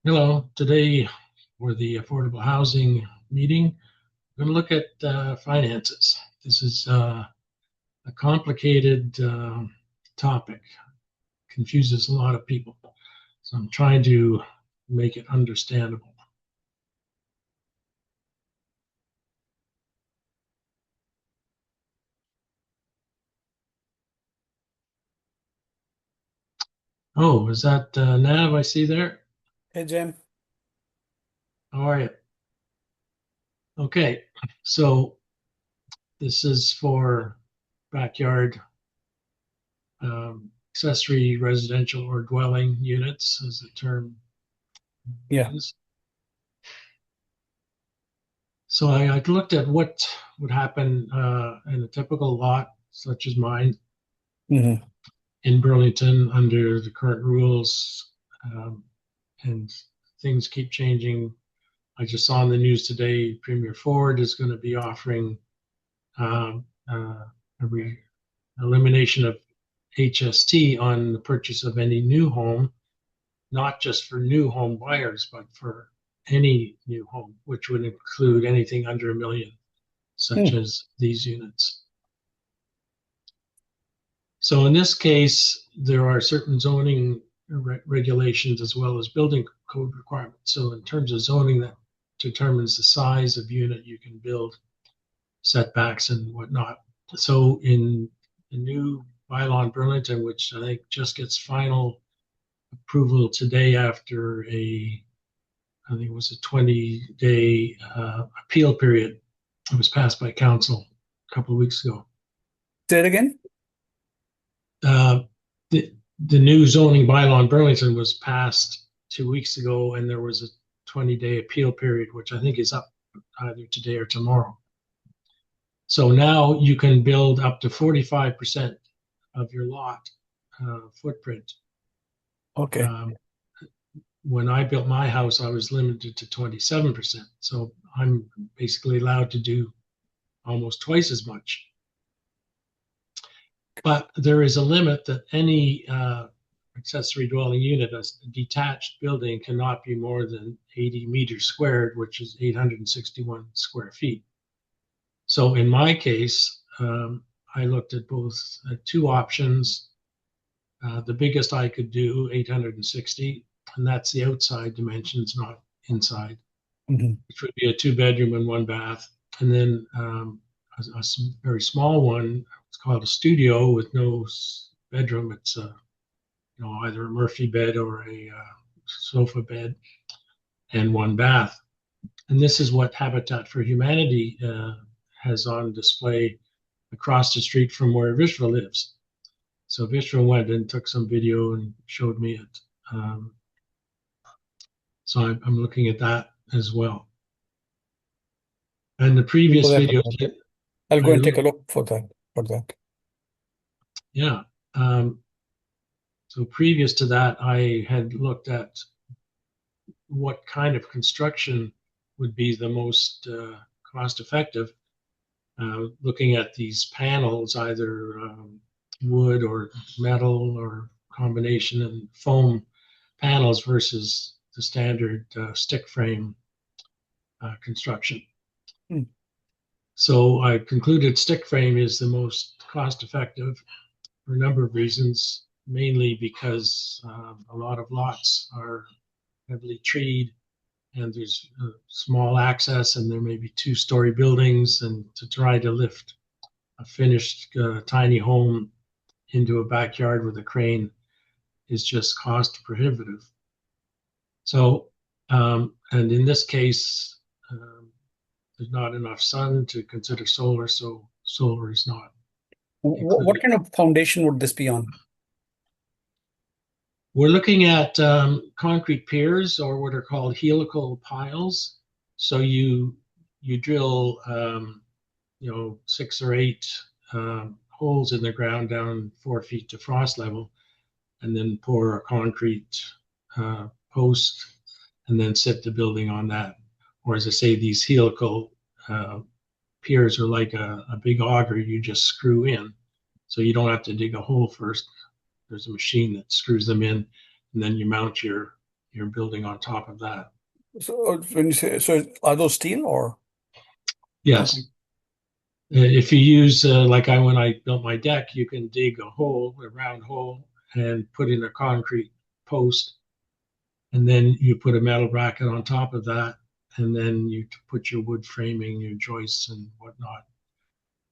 Hello, today for the affordable housing meeting, we're going to look at finances. This is a complicated topic, confuses a lot of people. So I'm trying to make it understandable. Oh, is that Nav I see there? Hey, Jim. How are you? Okay, so this is for backyard accessory residential or dwelling units, as the term Yeah. is. So I looked at what would happen in a typical lot such as mine hmm in Burlington under the current rules, um, and things keep changing. I just saw in the news today, Premier Ford is going to be offering um, a elimination of HST on the purchase of any new home, not just for new home buyers, but for any new home, which would include anything under a million, such Hmm. as these units. So in this case, there are certain zoning regulations as well as building code requirements. So in terms of zoning, that determines the size of unit you can build, setbacks and whatnot. So in the new bylaw in Burlington, which I think just gets final approval today after I think it was a 20-day appeal period. It was passed by council a couple of weeks ago. Say it again. Uh, the new zoning bylaw in Burlington was passed 2 weeks ago, and there was a 20-day appeal period, which I think is up either today or tomorrow. So now you can build up to 45% of your lot footprint. Okay. Um, when I built my house, I was limited to 27%. So I'm basically allowed to do almost twice as much. But there is a limit that any accessory dwelling unit, a detached building, cannot be more than 80 meters squared, which is 861 square feet. So in my case, I looked at both two options. The biggest I could do, 860, and that's the outside dimensions, not inside, hmm which would be a two-bedroom and one bath. And then a very small one, it's called a studio with no bedroom. It's either a Murphy bed or a sofa bed and one bath. And this is what Habitat for Humanity has on display across the street from where Vishra lives. So Vishra went and took some video and showed me it. So I'm looking at that as well. And the No, previous videos, definitely. I'll go I and take a looked, look for that. For that. yeah. So previous to that, I had looked at what kind of construction would be the most cost effective, looking at these panels, either wood or metal or combination and foam panels versus the standard stick frame construction. Hmm. So I concluded stick frame is the most cost effective for a number of reasons, mainly because a lot of lots are heavily treed and there's small access and there may be two-story buildings, and to try to lift a finished tiny home into a backyard with a crane is just cost prohibitive. So, and in this case, there's not enough sun to consider solar, so solar is not What included. kind of foundation would this be on? We're looking at concrete piers, or what are called helical piles. So you drill 6 or 8 holes in the ground down 4 feet to frost level, and then pour a concrete post, and then set the building on that. Or as I say, these helical uh, piers are like a big auger you just screw in, so you don't have to dig a hole first. There's a machine that screws them in, and then you mount your you're building on top of that. So when you say, so are those steel or concrete? Yes. If you use when I built my deck, you can dig a round hole, and put in a concrete post, and then you put a metal bracket on top of that, and then you put your wood framing, your joists and whatnot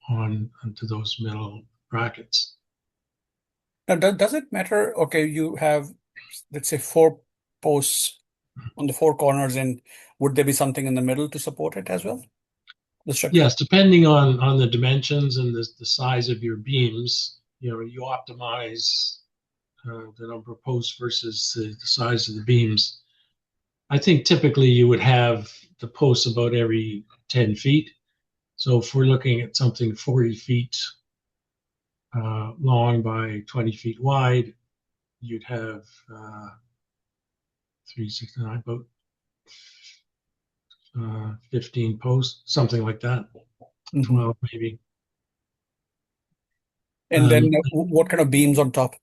onto those metal brackets. Now, does it matter? Okay, you have, let's say, four posts on the four corners, and would there be something in the middle to support it as well? The structure? Yes, depending on the dimensions and the size of your beams, you optimize the number of posts versus the size of the beams. I think typically you would have the posts about every 10 feet. So if we're looking at something 40 feet long by 20 feet wide, you'd have 369, about 15 posts, something like that, Hmm. 12 maybe. And then Um, what kind of beams on top?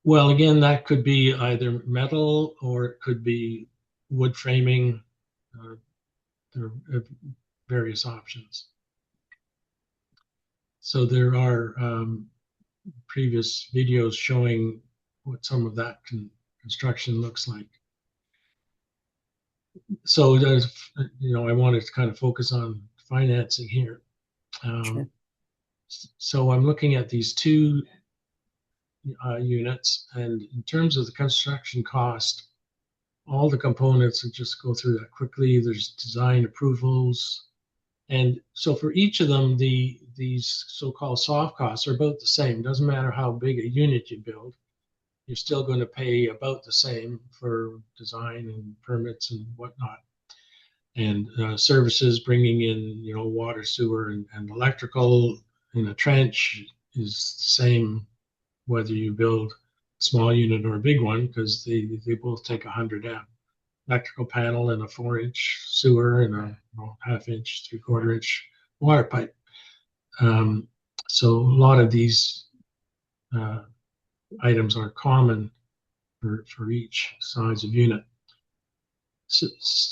well, again, that could be either metal or it could be wood framing. There are various options. So there are previous videos showing what some of that construction looks like. So I wanted to kind of focus on financing here. Sure. Um, so I'm looking at these two units, and in terms of the construction cost, all the components, and just go through that quickly. There's design approvals, and so for each of them, these so-called soft costs are about the same. Doesn't matter how big a unit you build, you're still going to pay about the same for design and permits and whatnot. And services, bringing in water, sewer, and electrical in a trench is the same whether you build a small unit or a big one, because they both take 100 amp electrical panel and a 4-inch sewer and a half-inch, three-quarter-inch water pipe. So a lot of these uh, items are common for each size of unit. So,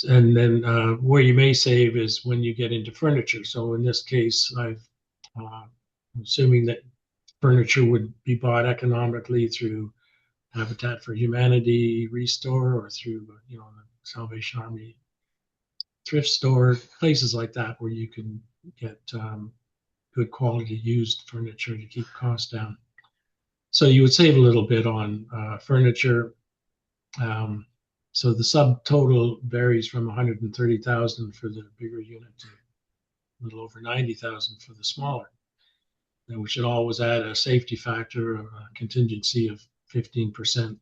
and then where you may save is when you get into furniture. So in this case, I'm assuming that furniture would be bought economically through Habitat for Humanity, Restore, or through the Salvation Army thrift store, places like that where you can get good quality used furniture to keep costs down. So you would save a little bit on furniture. Um, so the subtotal varies from 130,000 for the bigger unit to a little over 90,000 for the smaller. And we should always add a safety factor of a contingency of 15%.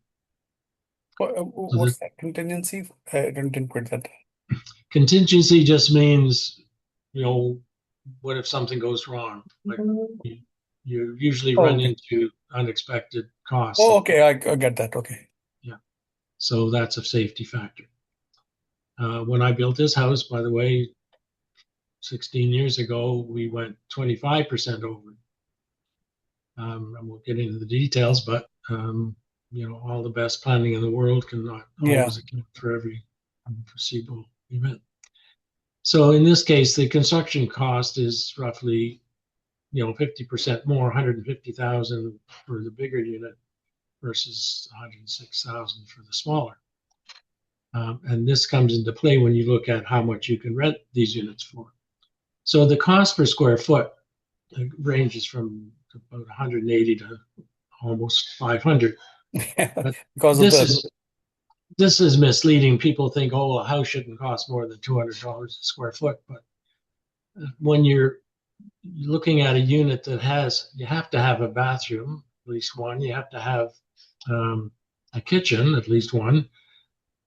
So the What's that contingency? I didn't quit that. contingency just means, you know, what if something goes wrong? Like you, you usually Oh, run okay. into unexpected costs. Oh, okay. I get that. Okay. Yeah. So that's a safety factor. When I built this house, by the way, 16 years ago, we went 25% over. And we'll get into the details, but all the best planning in the world cannot Yeah. always account for every unforeseeable event. So in this case, the construction cost is roughly 50% more, 150,000 for the bigger unit versus 106,000 for the smaller. And this comes into play when you look at how much you can rent these units for. So the cost per square foot ranges from about 180 to almost 500. But Because of this the, is this is misleading. People think, oh, a house shouldn't cost more than $200 a square foot. But when you're looking at a unit you have to have a bathroom, at least one. You have to have a kitchen, at least one.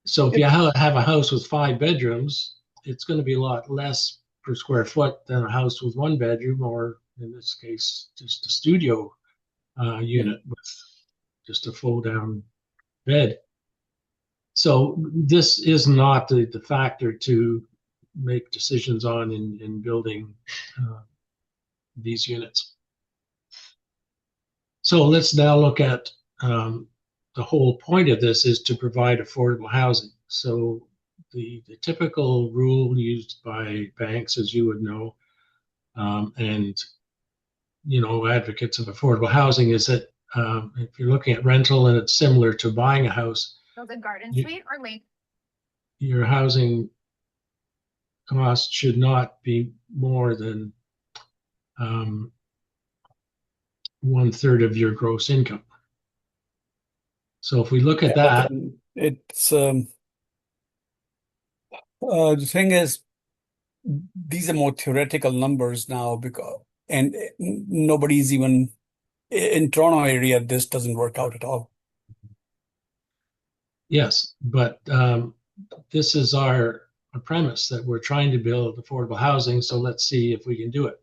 So if you have a house with 5 bedrooms, it's going to be a lot less per square foot than a house with 1 bedroom, or in this case, just a studio unit with just a fold down bed. So this is not the factor to make decisions on in building uh, these units. So let's now look at the whole point of this is to provide affordable housing. So the typical rule used by banks, as you would know, and advocates of affordable housing is that if you're looking at rental and it's similar to buying a house, Build a garden you, suite or lake. your housing cost should not be more than 1/3 of your gross income. So if we look at But that, then it's the thing is, these are more theoretical numbers now because and nobody's even in Toronto area. This doesn't work out at all. yes, but this is our premise that we're trying to build affordable housing. So let's see if we can do it.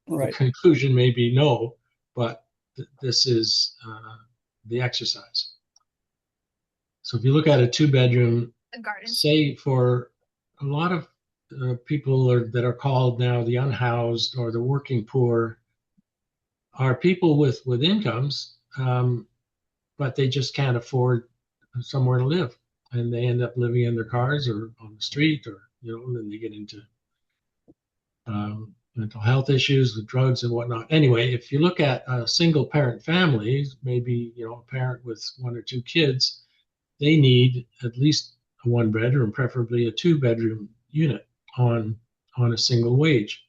The Right. conclusion may be no, but this is the exercise. So if you look at a 2-bedroom, say for a lot of people that are called now the unhoused or the working poor are people with incomes, but they just can't afford somewhere to live, and they end up living in their cars or on the street, or and then they get into mental health issues with drugs and whatnot. Anyway, if you look at single parent families, maybe a parent with 1 or 2 kids, they need at least a 1-bedroom, preferably a 2-bedroom unit on a single wage.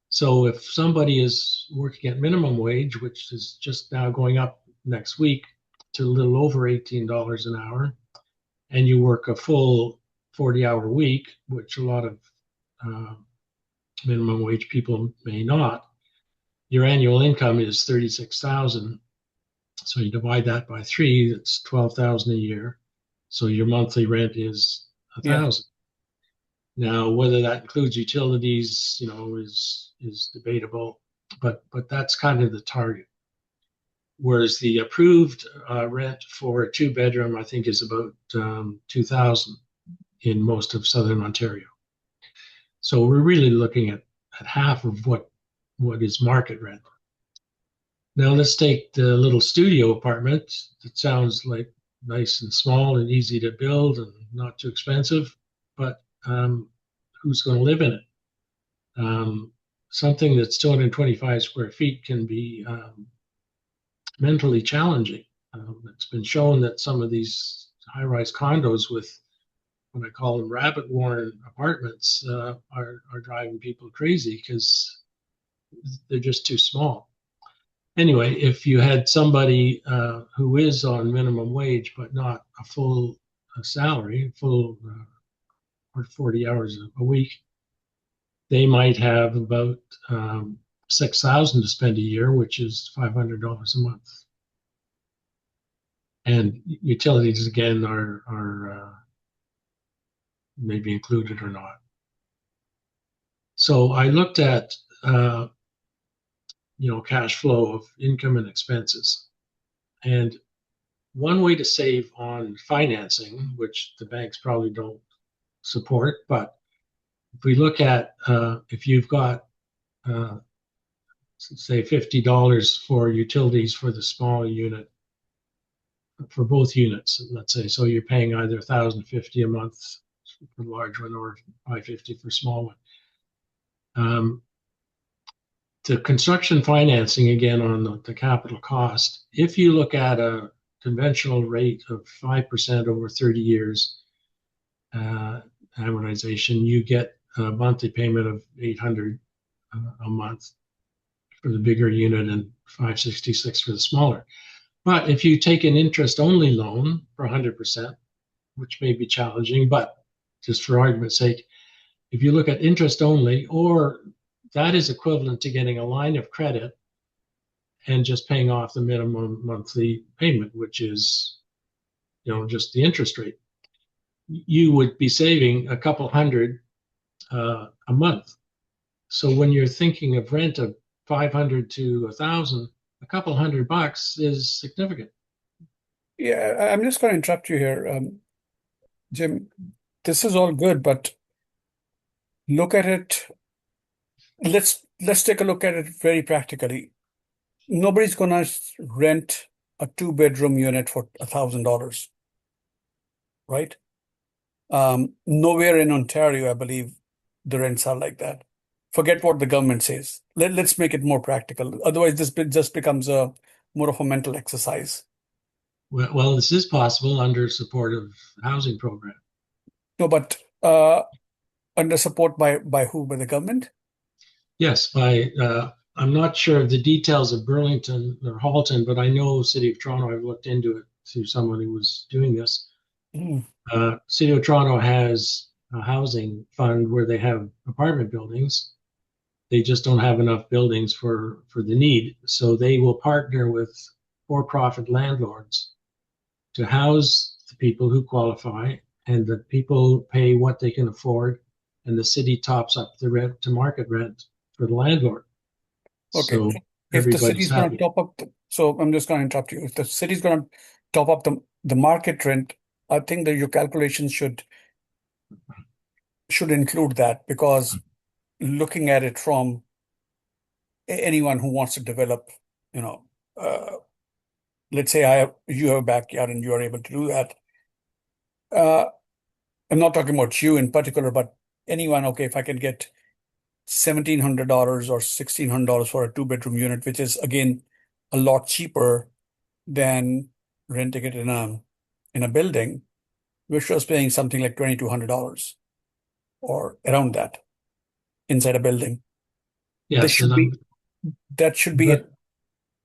So if somebody is working at minimum wage, which is just now going up next week to a little over $18 an hour, and you work a full 40-hour week, which a lot of minimum wage people may not, your annual income is 36,000. So you divide that by 3, that's 12,000 a year. So your monthly rent is 1,000. Now, whether that includes utilities, is debatable, but that's kind of the target. Whereas the approved rent for a 2-bedroom, I think, is about 2,000 in most of Southern Ontario. So we're really looking at half of what is market rent. Now let's take the little studio apartment. It sounds like nice and small and easy to build and not too expensive, but who's going to live in it? Something that's 225 square feet can be mentally challenging. It's been shown that some of these high-rise condos with what I call them rabbit warren apartments are driving people crazy because they're just too small. Anyway, if you had somebody who is on minimum wage but not a full salary, full or 40 hours a week, they might have about 6,000 to spend a year, which is $500 a month. And utilities again are maybe included or not. So I looked at cash flow of income and expenses, and one way to save on financing, which the banks probably don't support, but if we look at if you've got say $50 for utilities for the small unit, for both units, let's say, so you're paying either $1,050 a month for large one or $550 for small one. The construction financing, again, on the capital cost, if you look at a conventional rate of 5% over 30 years amortization, you get a monthly payment of $800 a month for the bigger unit and $566 for the smaller. But if you take an interest-only loan for 100%, which may be challenging, but just for argument's sake, if you look at interest only, or that is equivalent to getting a line of credit and just paying off the minimum monthly payment, which is, just the interest rate, you would be saving a couple hundred a month. So when you're thinking of rent of 500 to 1,000, a couple $100 is significant. Yeah, I'm just going to interrupt you here, Jim. This is all good, but look at it. Let's take a look at it very practically. Nobody's going to rent a 2-bedroom unit for $1,000, right? Nowhere in Ontario, I believe, the rents are like that. Forget what the government says. Let's make it more practical. Otherwise, just becomes a more of a mental exercise. Well, this is possible under supportive housing program. No, but under support by who? By the government? Yes, I'm not sure of the details of Burlington or Halton, but I know City of Toronto. I've looked into it through someone who was doing this. Mm. City of Toronto has a housing fund where they have apartment buildings. They just don't have enough buildings for the need. So they will partner with for-profit landlords to house the people who qualify, and the people pay what they can afford, and the city tops up the rent to market rent for the landlord. Okay. So If the everybody's city's going to happy. top up, so I'm just going to interrupt you. If the city's going to top up the market rent, I think that your calculations should include that, because looking at it from anyone who wants to develop, you know, uh, let's say you have a backyard and you are able to do that. Uh, I'm not talking about you in particular, but anyone. Okay, if I can get $1,700 or $1,600 for a 2-bedroom unit, which is again a lot cheaper than renting it in a building, which was paying something like $2,200 or around that inside a building. This Yes, and should be that should be but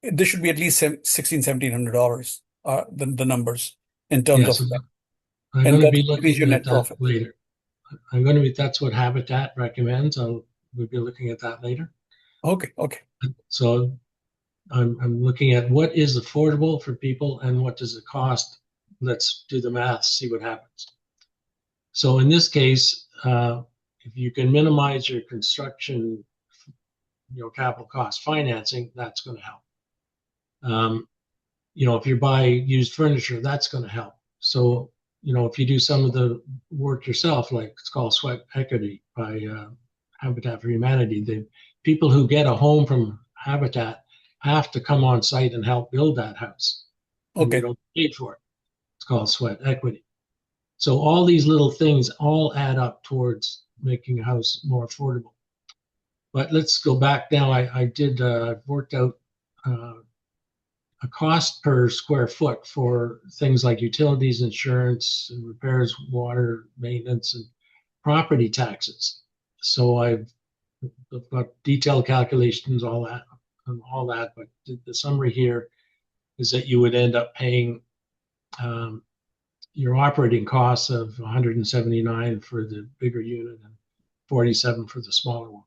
at this should be at least 16, $1,700, the numbers in terms yes, of that. I'm And going to that be increase your looking at net that profit. later. I'm going to be, that's what Habitat recommends. We'll be looking at that later. Okay, okay. So I'm looking at what is affordable for people and what does it cost. Let's do the math, see what happens. So in this case, if you can minimize your construction, capital cost financing, that's going to help. If you buy used furniture, that's going to help. So, if you do some of the work yourself, like it's called sweat equity by Habitat for Humanity, the people who get a home from Habitat have to come on site and help build that house, and they Okay. don't pay for it. It's called sweat equity. So all these little things all add up towards making a house more affordable. But let's go back now. I've worked out uh, a cost per square foot for things like utilities, insurance, and repairs, water maintenance, and property taxes. So I've got detailed calculations, all that. But the summary here is that you would end up paying your operating costs of 179 for the bigger unit and 47 for the smaller one.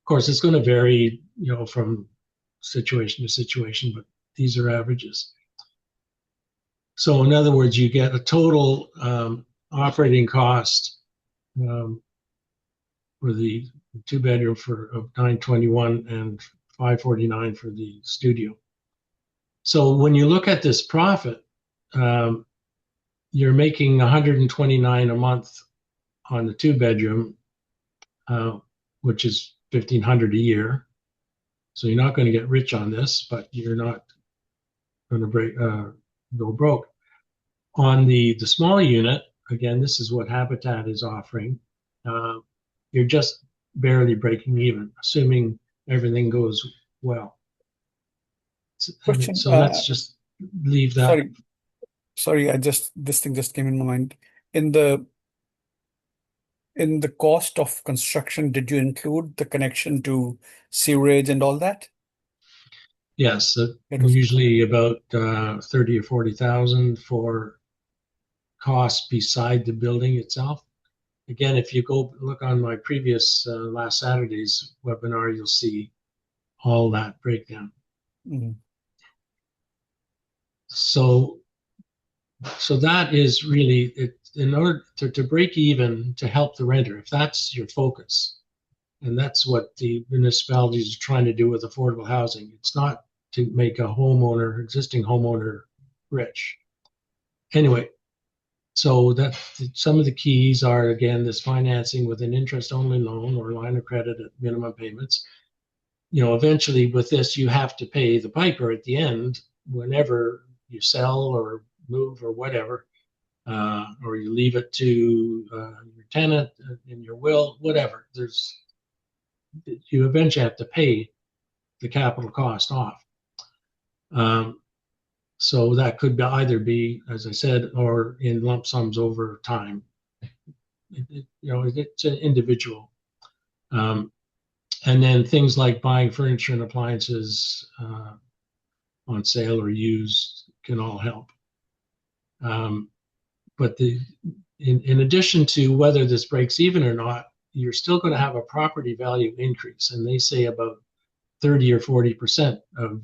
Of course, it's going to vary, from situation to situation, but these are averages. So in other words, you get a total operating cost for the 2-bedroom of 921 and 549 for the studio. So when you look at this profit, you're making 129 a month on the 2-bedroom, which is 1,500 a year. So you're not going to get rich on this, but you're not going to go broke. On the smaller unit, again, this is what Habitat is offering. You're just barely breaking even, assuming everything goes well. Question. So let's just leave that. Sorry. This thing just came in my mind. In the cost of construction, did you include the connection to sewerage and all that? Yes, It was included. usually about 30 or 40,000 for costs beside the building itself. Again, if you go look on my previous last Saturday's webinar, you'll see all that breakdown. Mhm. So that is really it. In order to break even, to help the renter, if that's your focus, and that's what the municipalities are trying to do with affordable housing. It's not to make existing homeowner rich. Anyway, so that some of the keys are, again, this financing with an interest-only loan or line of credit at minimum payments. Eventually with this, you have to pay the piper at the end whenever you sell or move or whatever, or you leave it to your tenant in your will, whatever. You eventually have to pay the capital cost off. So that could either be, as I said, or in lump sums over time. It's an individual. And then things like buying furniture and appliances on sale or used can all help. But in addition to whether this breaks even or not, you're still going to have a property value increase. And they say about 30 or 40% of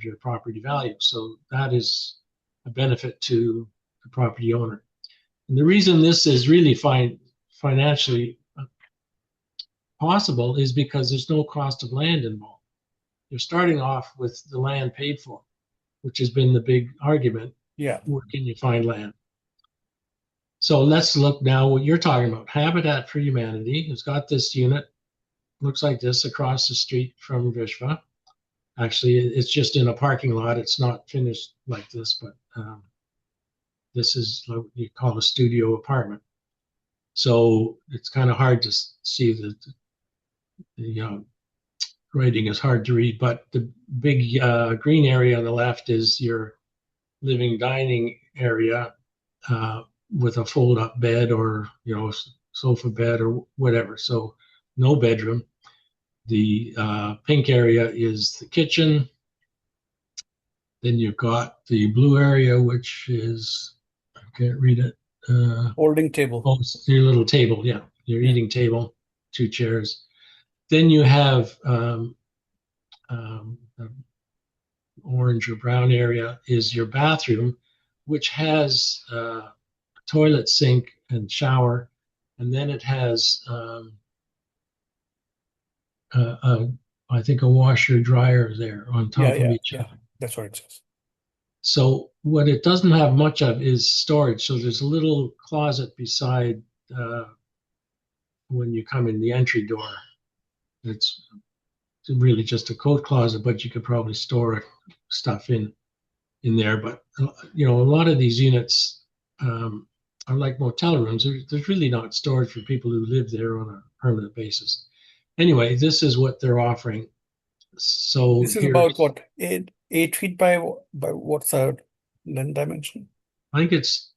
your property value. So that is a benefit to the property owner. And the reason this is really financially possible is because there's no cost of land involved. You're starting off with the land paid for, which has been the big argument. Yeah. Where can you find land? So let's look now what you're talking about. Habitat for Humanity has got this unit, looks like this, across the street from Vishva. Actually, it's just in a parking lot. It's not finished like this, but this is what you call a studio apartment. So it's kind of hard to see the writing is hard to read, but the big green area on the left is your living dining area with a fold-up bed or sofa bed or whatever. So no bedroom. The pink area is the kitchen. Then you've got the blue area, which is, I can't read it. Holding table. Oh, it's your little table, yeah, your eating table, 2 chairs. Then you have orange or brown area is your bathroom, which has toilet, sink, and shower, and then it has I think a washer dryer there on top of each other. That's what it says. So what it doesn't have much of is storage. So there's a little closet beside when you come in the entry door. It's really just a coat closet, but you could probably store stuff in there. But a lot of these units are like motel rooms. There's really not storage for people who live there on a permanent basis. Anyway, this is what they're offering. So this is about what, 8 feet by what's the length dimension? I think it's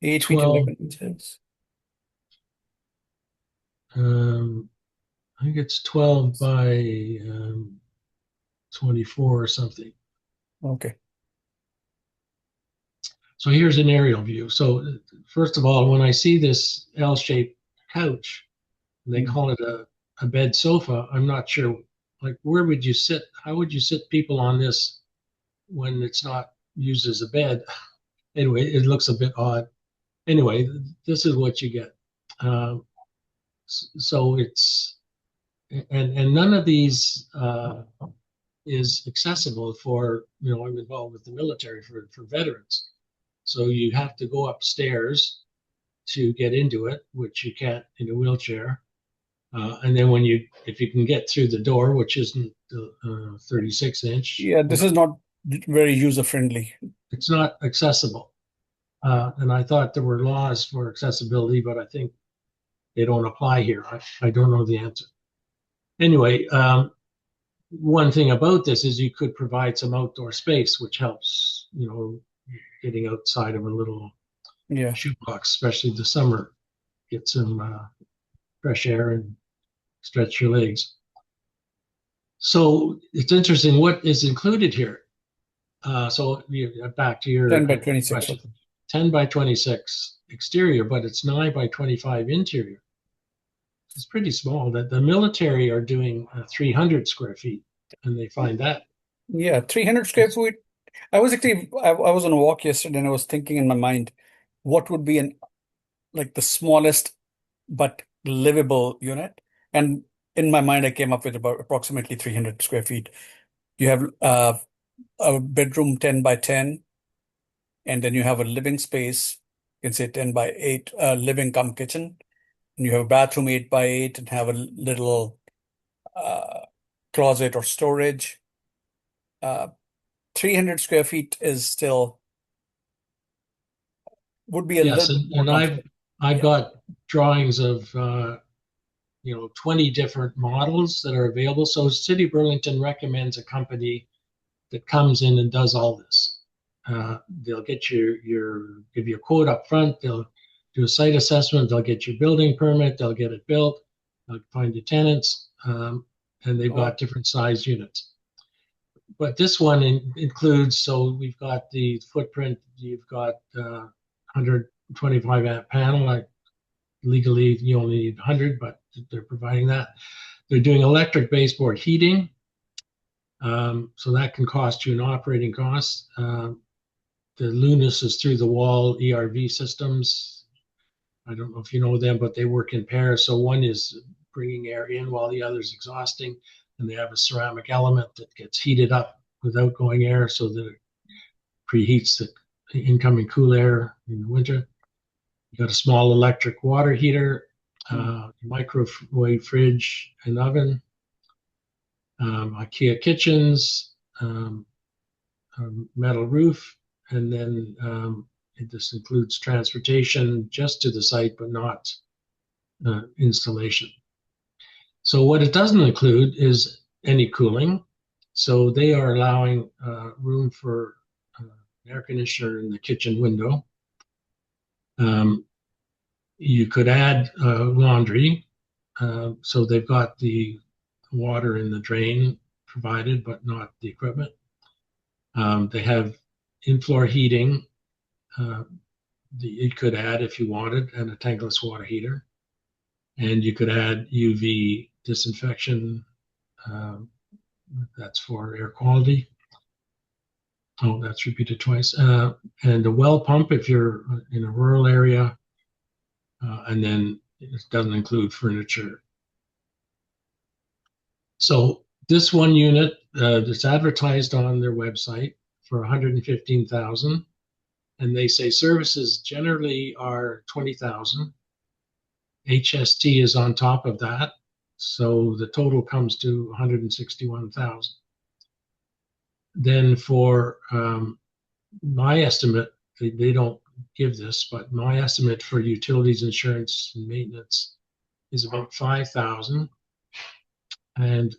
8 feet 12. 11 inches. I think it's 12 by 24 or something. Okay. So here's an aerial view. So first of all, when I see this L-shaped couch, and they call it a bed sofa, I'm not sure, like, where would you sit? How would you sit people on this when it's not used as a bed? Anyway, it looks a bit odd. Anyway, this is what you get. So it's, and none of these is accessible for, I'm involved with the military for veterans. So you have to go upstairs to get into it, which you can't in a wheelchair. And then if you can get through the door, which isn't 36 inch. Yeah, this is not very user friendly. It's not accessible. And I thought there were laws for accessibility, but I think they don't apply here. I don't know the answer. Anyway, one thing about this is you could provide some outdoor space, which helps, getting outside of a little shoebox, especially the summer, get some fresh air and stretch your legs. So it's interesting what is included here. So back to your 10 by 26. question. 10 by 26 exterior, but it's 9 by 25 interior. It's pretty small. That the military are doing 300 square feet, and they find that. Yeah, 300 square feet. I was on a walk yesterday, and I was thinking in my mind, what would be like the smallest but livable unit? And in my mind, I came up with about approximately 300 square feet. You have a bedroom 10 by 10, and then you have a living space, you can say 10 by 8, living cum kitchen. And you have a bathroom 8 by 8 and have a little closet or storage. 300 square feet is still would be a Yes, little bit more and I've comfortable. I've Yeah. got drawings of 20 different models that are available. So City of Burlington recommends a company that comes in and does all this. They'll get your give you a quote up front. They'll do a site assessment. They'll get your building permit. They'll get it built. They'll find the tenants, and they've Oh, got different size units. But this one includes, so we've got the footprint. You've got 125 amp panel. Like legally, you only need 100, but they're providing that. They're doing electric baseboard heating. So that can cost you an operating cost. The Lunas is through the wall ERV systems. I don't know if you know them, but they work in pairs. So one is bringing air in while the other is exhausting, and they have a ceramic element that gets heated up with outgoing air so that it preheats the incoming cool air in the winter. You got a small electric water heater, hmm. microwave fridge and oven, IKEA kitchens, metal roof, and then this includes transportation just to the site, but not installation. So what it doesn't include is any cooling. So they are allowing room for an air conditioner in the kitchen window. Um, you could add laundry. So they've got the water in the drain provided, but not the equipment. They have in-floor heating. Uh, you could add if you wanted, and a tankless water heater. And you could add UV disinfection. Um, that's for air quality. Oh, that's repeated twice. And a well pump if you're in a rural area. And then it doesn't include furniture. So this one unit that's advertised on their website for 115,000, and they say services generally are 20,000. HST is on top of that, so the total comes to 161,000. Then for my estimate, they don't give this, but my estimate for utilities, insurance, and maintenance is about 5,000, and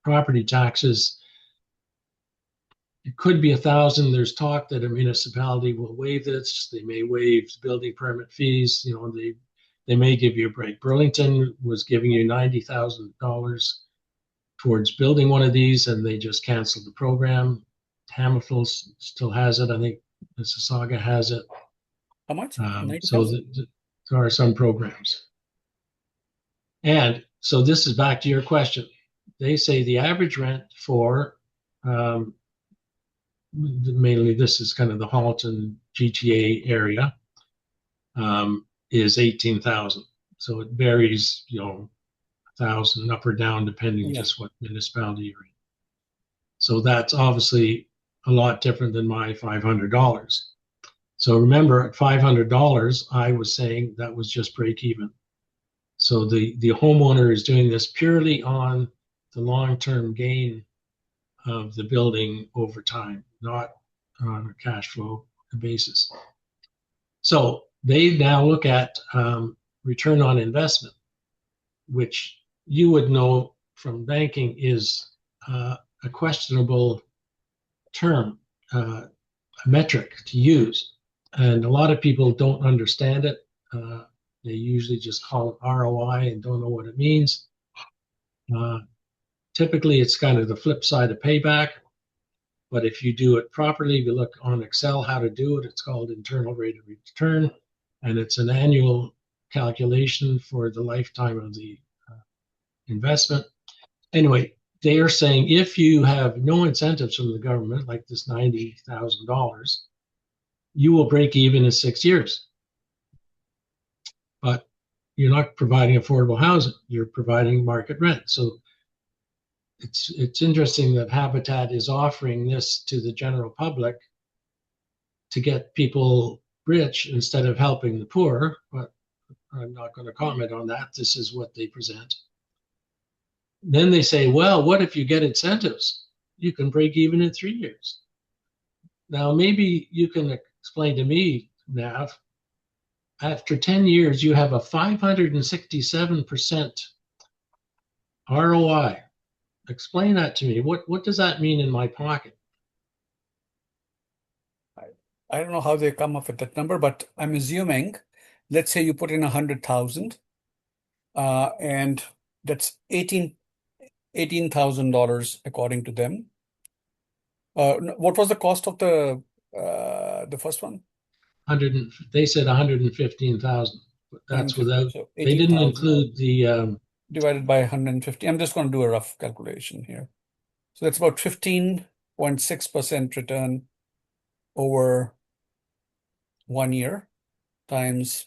property taxes, it could be 1,000. There's talk that a municipality will waive this. They may waive building permit fees. They may give you a break. Burlington was giving you $90,000 towards building one of these, and they just canceled the program. Hamilton still has it. I think Mississauga has it. How much? So 90,000? there are some programs. And so this is back to your question. They say the average rent for mainly this is kind of the Halton GTA area is 18,000. So it varies, 1,000 up or down depending Yeah. just what municipality you're in. So that's obviously a lot different than my $500. So remember, at $500, I was saying that was just break even. So the homeowner is doing this purely on the long-term gain of the building over time, not on a cash flow basis. So they now look at return on investment, which you would know from banking is a questionable term, a metric to use. And a lot of people don't understand it. They usually just call it ROI and don't know what it means. Typically, it's kind of the flip side of payback. But if you do it properly, if you look on Excel how to do it, it's called internal rate of return. And it's an annual calculation for the lifetime of the investment. Anyway, they are saying if you have no incentives from the government, like this $90,000, you will break even in 6 years. But you're not providing affordable housing, you're providing market rent. So it's interesting that Habitat is offering this to the general public to get people rich instead of helping the poor. But I'm not going to comment on that. This is what they present. Then they say, well, what if you get incentives? You can break even in 3 years. Now, maybe you can explain to me, Nav, after 10 years, you have a 567% ROI. Explain that to me. What does that mean in my pocket? I, I don't know how they come up with that number, but I'm assuming, let's say you put in 100,000, and that's $18,000 according to them. What was the cost of the first one? 100, they said 115,000, but that's 115. without, So they didn't 18,000 include the, divided by 150. I'm just going to do a rough calculation here. So that's about 15.6% return over 1 year times.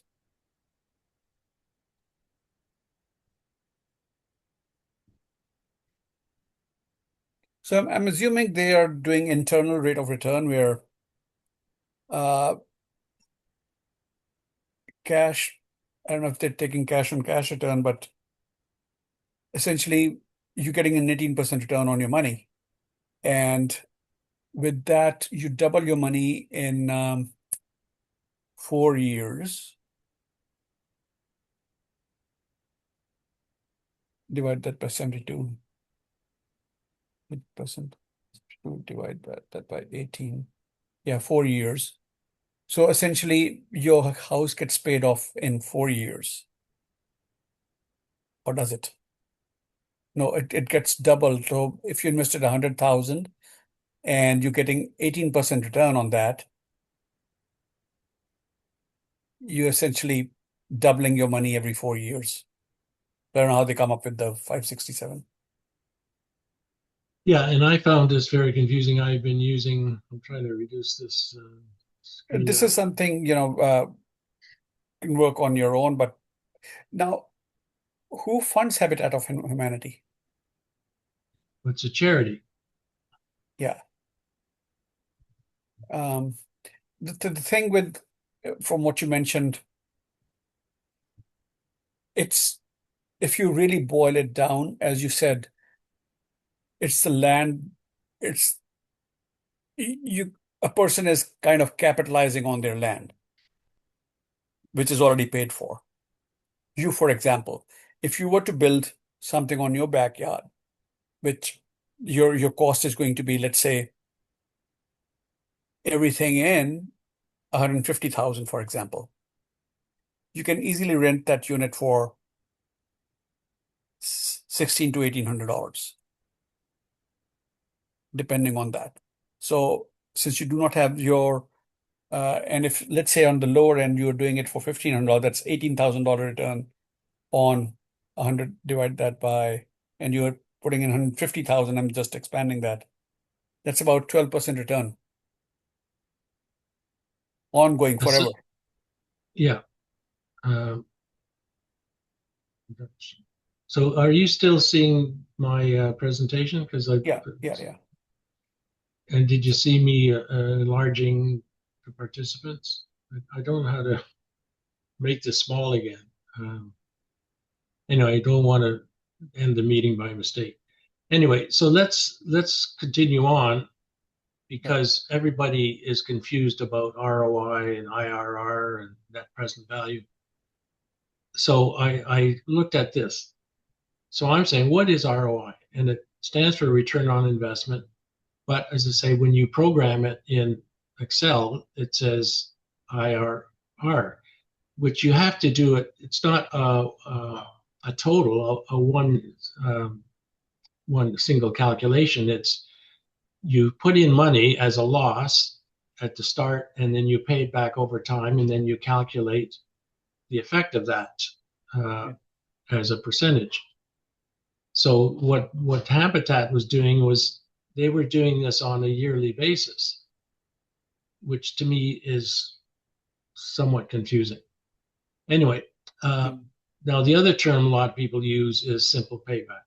So I'm assuming they are doing internal rate of return where uh, cash, I don't know if they're taking cash on cash return, but essentially you're getting an 18% return on your money. And with that, you double your money in 4 years. Divide that by 72. 8%. Divide that by 18. Yeah, 4 years. So essentially, your house gets paid off in 4 years. Or does it? No, it gets doubled. So if you invested 100,000 and you're getting 18% return on that, you're essentially doubling your money every 4 years. I don't know how they come up with the 567. yeah, and I found this very confusing. I've been using, I'm trying to reduce this screen This is now. something, can work on your own. But now, who funds Habitat of Humanity? It's a charity. Yeah. Um, the thing with, from what you mentioned, it's, if you really boil it down, as you said, it's the land, it's you, a person is kind of capitalizing on their land, which is already paid for. You, for example, if you were to build something on your backyard, which your cost is going to be, let's say, everything in 150,000, for example, you can easily rent that unit for 16 to $1,800, depending on that. So since you do not have your and if, let's say, on the lower end you're doing it for $1,500, that's $18,000 return on 100. Divide that by, and you're putting in 150,000. I'm just expanding that. That's about 12% return, ongoing That's it. forever. Yeah. Um, so are you still seeing my presentation? Because I, Yeah, yeah, yeah. and did you So see me enlarging the participants? I don't know how to make this small again. Um, anyway, I don't want to end the meeting by mistake. Anyway, so let's continue on yeah, because everybody is confused about ROI and IRR and net present value. So I looked at this. So I'm saying, what is ROI? And it stands for return on investment. But as I say, when you program it in Excel, it says IRR, which you have to do it. It's not a total, a one single calculation. It's you put in money as a loss at the start, and then you pay it back over time, and then you calculate the effect of that uh, yeah. as a percentage. So what Habitat was doing was they were doing this on a yearly basis, which to me is somewhat confusing. Anyway, uh, Mm. now the other term a lot of people use is simple payback.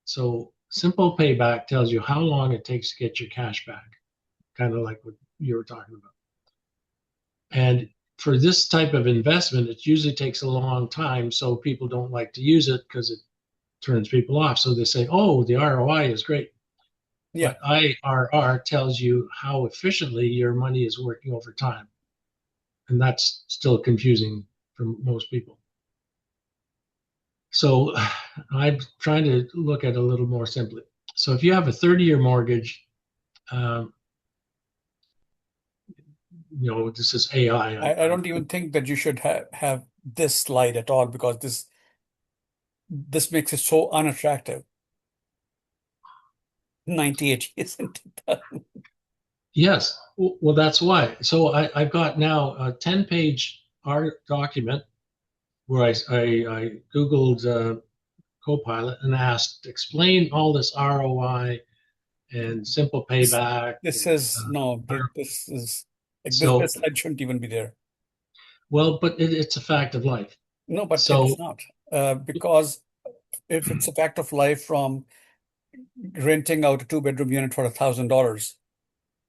So simple payback tells you how long it takes to get your cash back, kind of like what you were talking about. And for this type of investment, it usually takes a long time. So people don't like to use it because it turns people off. So they say, oh, the ROI is great. Yeah. But IRR tells you how efficiently your money is working over time. And that's still confusing for most people. So I'm trying to look at it a little more simply. So if you have a 30-year mortgage, um, this is AI. I don't even think that you should have this slide at all, because this makes it so unattractive. 98 isn't it? Yes, well, that's why. So I've got now a 10-page art document where I Googled Copilot and asked, explain all this ROI and simple This payback. this And, is no, this is like so, this slide shouldn't even be there. well, but it's a fact of life. No, but So, it's not. Because if it's a fact of life from renting out a two-bedroom unit for $1,000,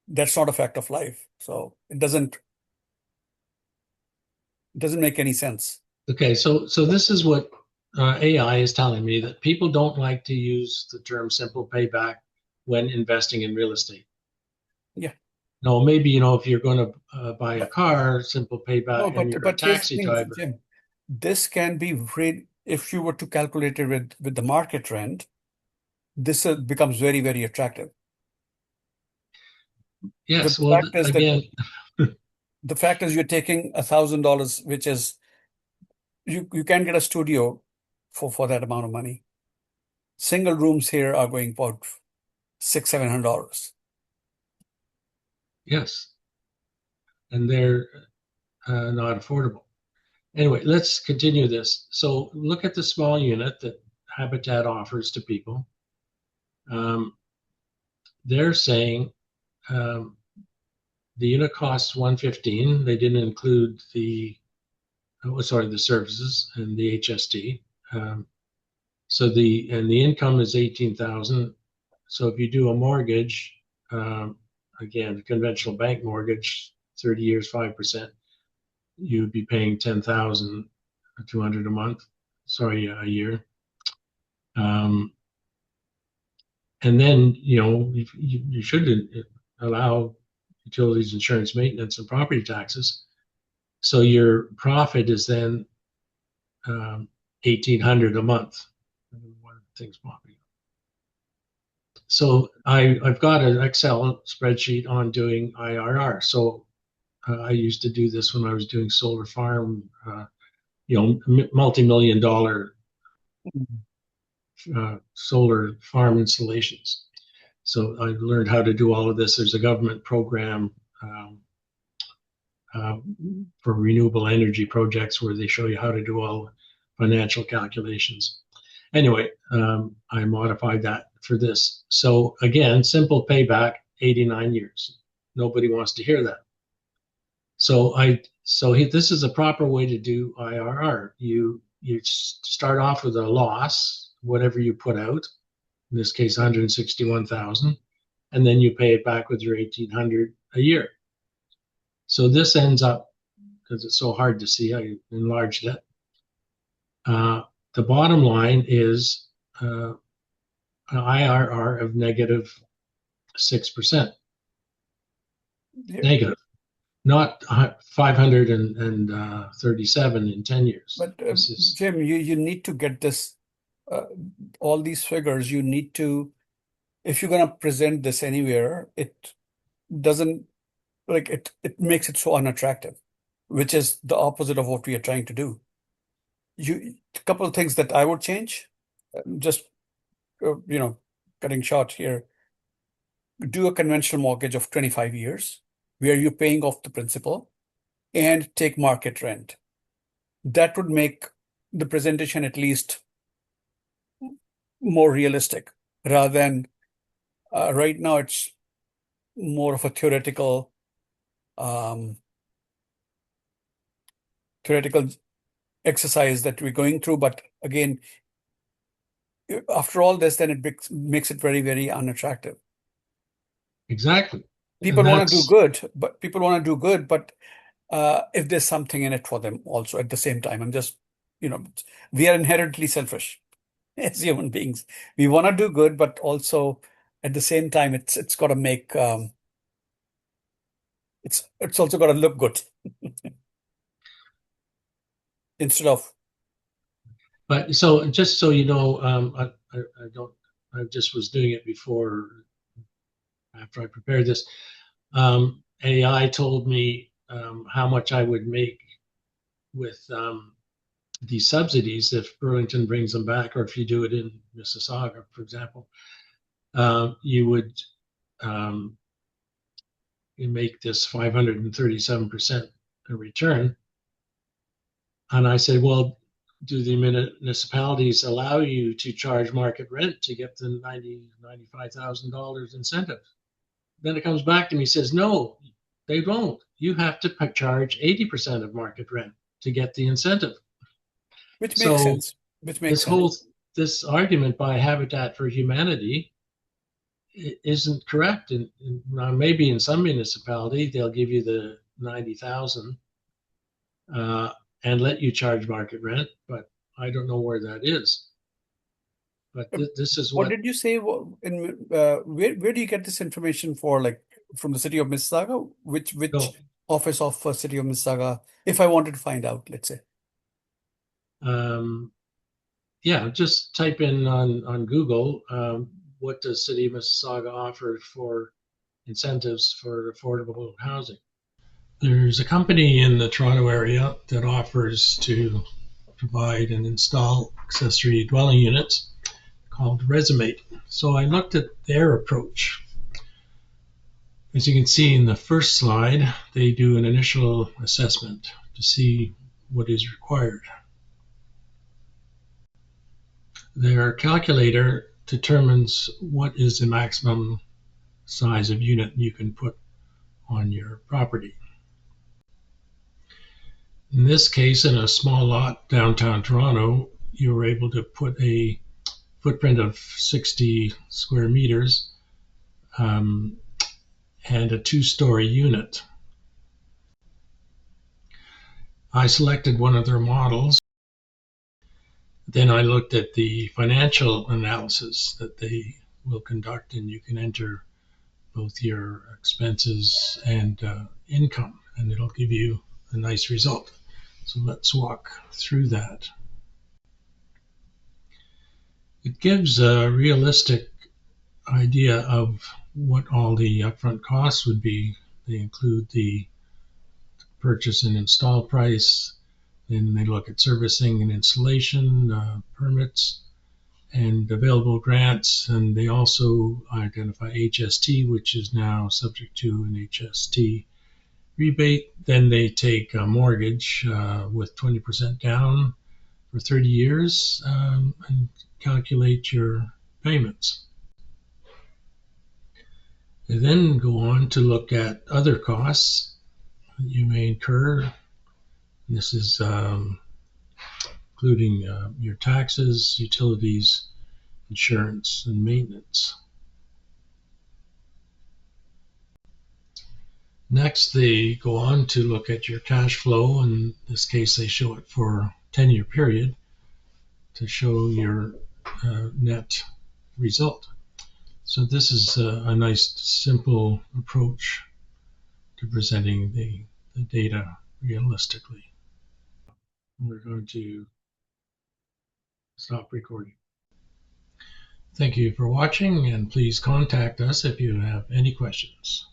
that's not a fact of life. So it doesn't make any sense. okay, so this is what AI is telling me, that people don't like to use the term simple payback when investing in real estate. Yeah. No, maybe, if you're going to buy a But car, simple no, payback, and you're a but here's the taxi thing, driver. Jim. This can be read if you were to calculate it with the market rent. This becomes very, very attractive. The Yes, well, fact is that again, the fact is you're taking $1,000, which is you can get a studio for that amount of money. Single rooms here are going for $600-700. yes, and they're not affordable. Anyway, let's continue this. So look at the small unit that Habitat offers to people. They're saying um, the unit costs 115. They didn't include the services and the HST. So the income is 18,000. So if you do a mortgage, again, a conventional bank mortgage, 30 years, 5%, you'd be paying 10,200 a month. Sorry, a year. Um, and then you should allow utilities, insurance, maintenance, and property taxes. So your profit is then 1,800 a month. One thing's popping up. So I've got an Excel spreadsheet on doing IRR. So I used to do this when I was doing solar farm, multi-million dollar solar farm installations. So I learned how to do all of this. There's a government program uh, for renewable energy projects where they show you how to do all financial calculations. Anyway, I modified that for this. So again, simple payback, 89 years. Nobody wants to hear that. This is a proper way to do IRR. You start off with a loss, whatever you put out, in this case 161,000, and then you pay it back with your 1,800 a year. So this ends up, because it's so hard to see, I enlarged it. The bottom line is an IRR of negative 6%. Yeah. Negative, not 537 in 10 years. But This is Jim, you need to get this, all these figures. You need to, if you're going to present this anywhere, it doesn't it makes it so unattractive, which is the opposite of what we are trying to do. A couple of things that I would change, just cutting short here. Do a conventional mortgage of 25 years where you're paying off the principal and take market rent. That would make the presentation at least more realistic, rather than right now it's more of a um, theoretical exercise that we're going through. But again, after all this, then it makes it very, very unattractive. exactly. People And want to do that's good, but if there's something in it for them also at the same time. We are inherently selfish as human beings. We want to do good, but also at the same time, it's got to make it's also got to look good instead of. But so just so you know, I don't. I just was doing it before after I prepared this. AI told me how much I would make with these subsidies if Burlington brings them back, or if you do it in Mississauga, for example. You would you make this 537% a return. And I said, well, do the municipalities allow you to charge market rent to get the $95,000 incentive? Then it comes back to me, says, no, they won't. You have to charge 80% of market rent to get the incentive. Which makes So sense. Which makes this sense. whole this argument by Habitat for Humanity isn't correct. And now maybe in some municipality they'll give you the 90,000 and let you charge market rent, but I don't know where that is. But this is What what did you say? In where do you get this information for? Like from the city of Mississauga? Which no. office of city of Mississauga? If I wanted to find out, let's say. Um, yeah, just type in on Google what does City of Mississauga offer for incentives for affordable housing. There's a company in the Toronto area that offers to provide and install accessory dwelling units called Resumate. So I looked at their approach. As you can see in the first slide, they do an initial assessment to see what is required. Their calculator determines what is the maximum size of unit you can put on your property. In this case, in a small lot downtown Toronto, you were able to put a footprint of 60 square meters and a two-story unit. I selected one of their models. Then I looked at the financial analysis that they will conduct, and you can enter both your expenses and income, and it'll give you a nice result. So let's walk through that. It gives a realistic idea of what all the upfront costs would be. They include the purchase and install price, then they look at servicing and installation, permits, and available grants, and they also identify HST, which is now subject to an HST rebate. Then they take a mortgage with 20% down for 30 years and calculate your payments. They then go on to look at other costs that you may incur. This is including your taxes, utilities, insurance, and maintenance. Next, they go on to look at your cash flow. In this case, they show it for a 10-year period to show your net result. So this is a nice, simple approach to presenting the data realistically. We're going to stop recording. Thank you for watching, and please contact us if you have any questions.